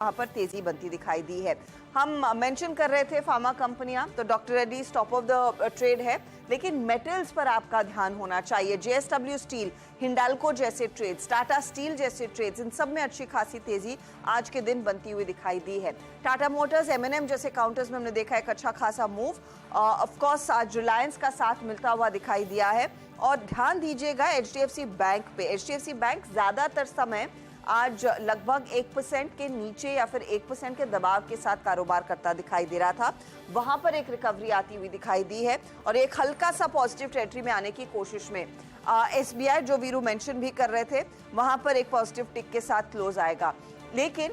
वहां पर तेजी बनती दिखाई दी है। हम मेंशन कर रहे थे फार्मा कंपनियां, तो doctor Reddy's top of the trade है, लेकिन मेटल्स पर आपका ध्यान होना चाहिए। जेएसडब्ल्यू स्टील, हिंडाल्को जैसे ट्रेड्स, टाटा स्टील जैसे ट्रेड्स, इन सब में अच्छी खासी तेजी आज के दिन बनती हुई दिखाई दी है। टाटा मोटर्स, एमएनएम जैसे काउंटर्स में हमने देखा एक अच्छा खासा मूव। ऑफ कोर्स आज रिलायंस का साथ मिलता हुआ दिखाई दिया है। और ध्यान दीजिएगा एचडीएफसी बैंक पे, एचडीएफसी बैंक ज्यादातर समय आज लगभग 1% के नीचे या फिर 1% के दबाव के साथ कारोबार करता दिखाई दे रहा था। वहां पर एक रिकवरी आती हुई दिखाई दी है और एक हल्का सा पॉजिटिव टेरिटरी में आने की कोशिश में एसबीआई, जो वीरू मेंशन भी कर रहे थे, वहां पर एक पॉजिटिव टिक के साथ क्लोज आएगा। लेकिन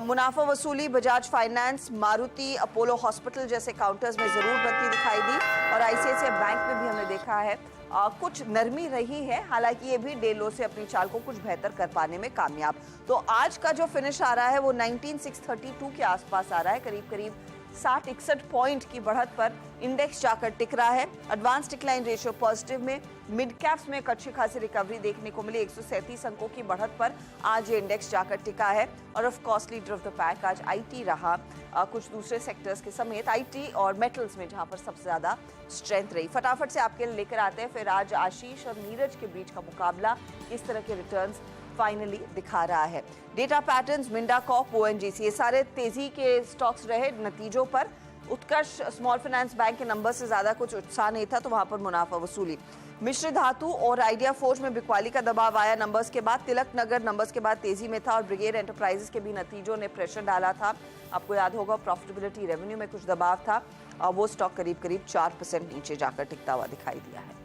मुनाफा वसूली Bajaj finance, Maruti, Apollo hospital जैसे काउंटर्स में जरूर बनती दिखाई दी और आईसीआईसीआई बैंक में भी हमने देखा है कुछ नरमी रही है। हालांकि ये भी डे लो से अपनी चाल को कुछ बेहतर कर पाने में कामयाब। तो आज का जो फिनिश आ रहा है वो 19,632 के आसपास आ रहा है। करीब करीब 60-61 पॉइंट की बढ़त पर इंडेक्स जाकर टिक रहा है। एडवांस डिक्लाइन रेशियो पॉजिटिव में, मिड कैप्स में एक अच्छी खासी रिकवरी देखने को मिली। 137 अंकों की बढ़त पर आज ये इंडेक्स जाकर टिका है। और of course leader of the pack आज आईटी रहा, कुछ दूसरे सेक्टर्स के समेत आईटी और मेटल्स में जहां पर सबसे ज्यादा स्ट्रेंथ रही। फटाफट से आपके लिए लेकर आते हैं फिर आज आशीष और नीरज के बीच का मुकाबला किस तरह के रिटर्न्स फाइनली दिखा रहा है। डेटा पैटर्न्स, मिंडाकॉप, ओएनजीसी, ये सारे तेजी के स्टॉक्स रहे नतीजों पर। उत्कर्ष स्मॉल फाइनेंस बैंक के नंबर से ज्यादा कुछ उत्साह नहीं था, तो वहां पर मुनाफा वसूली। मिश्र धातु और आइडिया फोर्ज में बिकवाली का दबाव आया नंबर्स के बाद। तिलक नगर नंबर्स के बाद तेजी में था और ब्रिगेड एंटरप्राइजेस के भी नतीजों ने प्रेशर डाला था। आपको याद होगा प्रॉफिटेबिलिटी, रेवेन्यू में कुछ दबाव था और वो स्टॉक करीब करीब 4% नीचे जाकर टिकता हुआ दिखाई दिया है।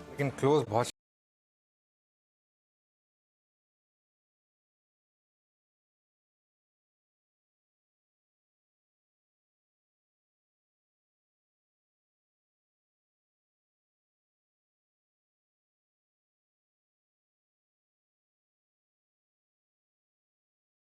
लेकिन क्लोज बहुत